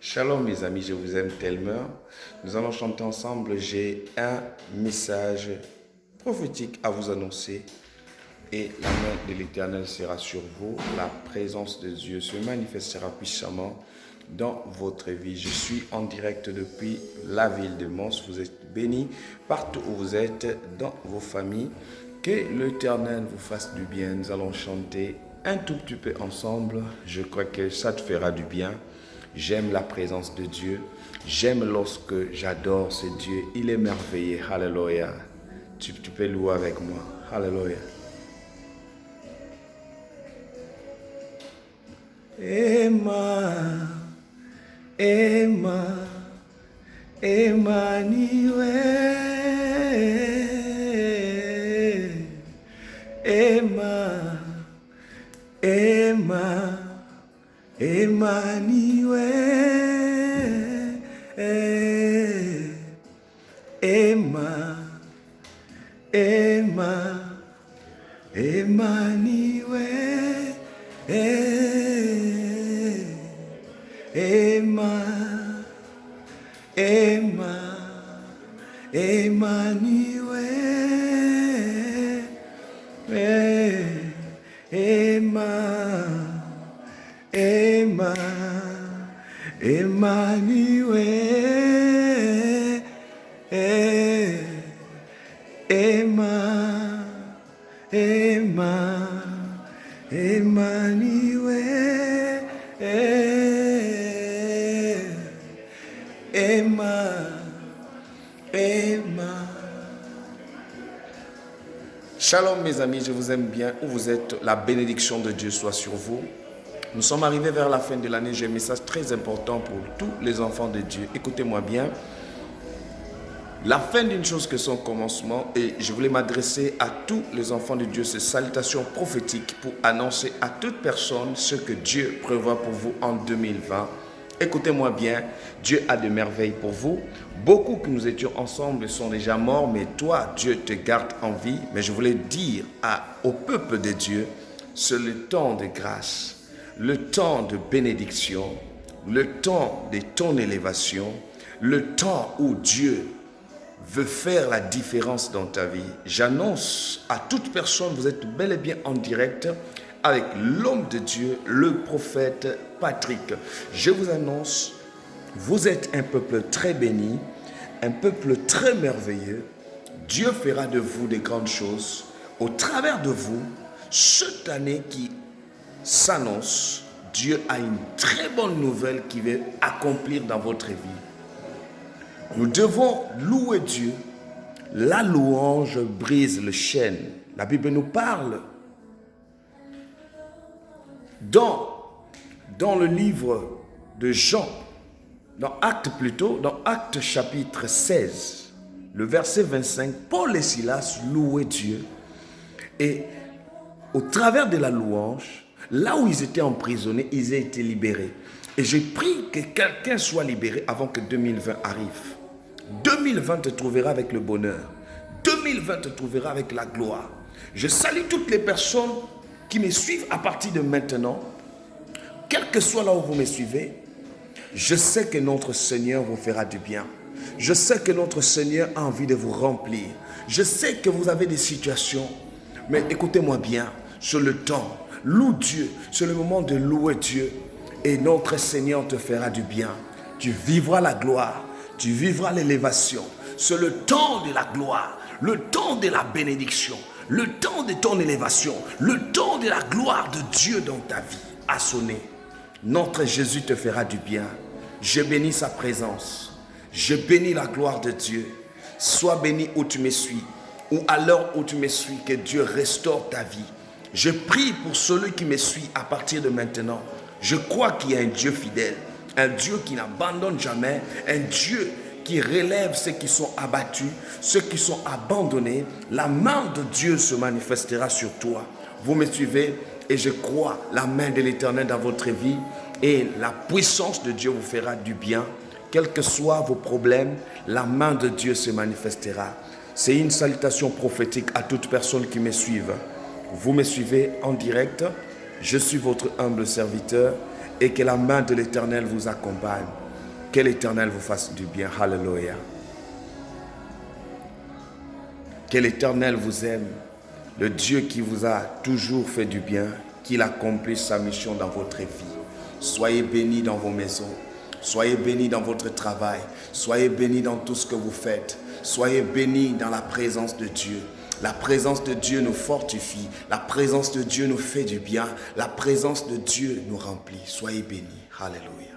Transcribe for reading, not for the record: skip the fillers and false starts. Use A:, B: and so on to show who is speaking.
A: Shalom mes amis, je vous aime tellement. Nous allons chanter ensemble. J'ai un message prophétique à vous annoncer. Et la main de l'Éternel sera sur vous. La présence de Dieu se manifestera puissamment dans votre vie. Je suis en direct depuis la ville de Mons. Vous êtes bénis partout où vous êtes, dans vos familles. Que l'Éternel vous fasse du bien. Nous allons chanter un tout petit peu ensemble. Je crois que ça te fera du bien. J'aime la présence de Dieu. J'aime lorsque j'adore ce Dieu. Il est merveilleux. Alléluia. Tu peux louer avec moi. Alléluia. Emmanuel, Shalom mes amis, je vous aime bien. Où vous êtes, la bénédiction de Dieu soit sur vous. Nous sommes arrivés vers la fin de l'année. J'ai un message très important pour tous les enfants de Dieu. Écoutez-moi bien. La fin d'une chose que son commencement, et je voulais m'adresser à tous les enfants de Dieu, ces salutations prophétiques pour annoncer à toute personne ce que Dieu prévoit pour vous en 2020. Écoutez-moi bien, Dieu a de merveilles pour vous. Beaucoup que nous étions ensemble sont déjà morts, mais toi, Dieu te garde en vie. Mais je voulais dire au peuple de Dieu, c'est le temps de grâce, le temps de bénédiction, le temps de ton élévation, le temps où Dieu veut faire la différence dans ta vie. J'annonce à toute personne, vous êtes bel et bien en direct avec l'homme de Dieu, le prophète Patrick. Je vous annonce, vous êtes un peuple très béni, un peuple très merveilleux. Dieu fera de vous des grandes choses. Au travers de vous, cette année qui s'annonce, Dieu a une très bonne nouvelle qui va accomplir dans votre vie. Nous devons louer Dieu. La louange brise le chêne. La Bible nous parle dans le livre de Jean, dans Actes chapitre 16, le verset 25, Paul et Silas louaient Dieu. Et au travers de la louange, là où ils étaient emprisonnés, ils ont été libérés. Et j'ai pris que quelqu'un soit libéré avant que 2020 arrive. 2020 te trouvera avec le bonheur. 2020 te trouvera avec la gloire. Je salue toutes les personnes qui me suivent à partir de maintenant. Quel que soit là où vous me suivez, je sais que notre Seigneur vous fera du bien. Je sais que notre Seigneur a envie de vous remplir. Je sais que vous avez des situations, mais écoutez-moi bien, c'est le temps. Loue Dieu, c'est le moment de louer Dieu. Et notre Seigneur te fera du bien. Tu vivras la gloire. Tu vivras l'élévation. C'est le temps de la gloire, le temps de la bénédiction, le temps de ton élévation, le temps de la gloire de Dieu dans ta vie a sonné. Notre Jésus te fera du bien. Je bénis sa présence. Je bénis la gloire de Dieu. Sois béni où tu me suis, ou à l'heure où tu me suis, que Dieu restaure ta vie. Je prie pour celui qui me suit à partir de maintenant. Je crois qu'il y a un Dieu fidèle. Un Dieu qui n'abandonne jamais, un Dieu qui relève ceux qui sont abattus, ceux qui sont abandonnés. La main de Dieu se manifestera sur toi. Vous me suivez et je crois la main de l'Éternel dans votre vie et la puissance de Dieu vous fera du bien. Quels que soient vos problèmes, la main de Dieu se manifestera. C'est une salutation prophétique à toute personne qui me suive. Vous me suivez en direct. Je suis votre humble serviteur. Et que la main de l'Éternel vous accompagne. Que l'Éternel vous fasse du bien. Alléluia. Que l'Éternel vous aime. Le Dieu qui vous a toujours fait du bien, qu'il accomplisse sa mission dans votre vie. Soyez bénis dans vos maisons. Soyez bénis dans votre travail. Soyez bénis dans tout ce que vous faites. Soyez bénis dans la présence de Dieu. La présence de Dieu nous fortifie. La présence de Dieu nous fait du bien. La présence de Dieu nous remplit. Soyez bénis. Alléluia.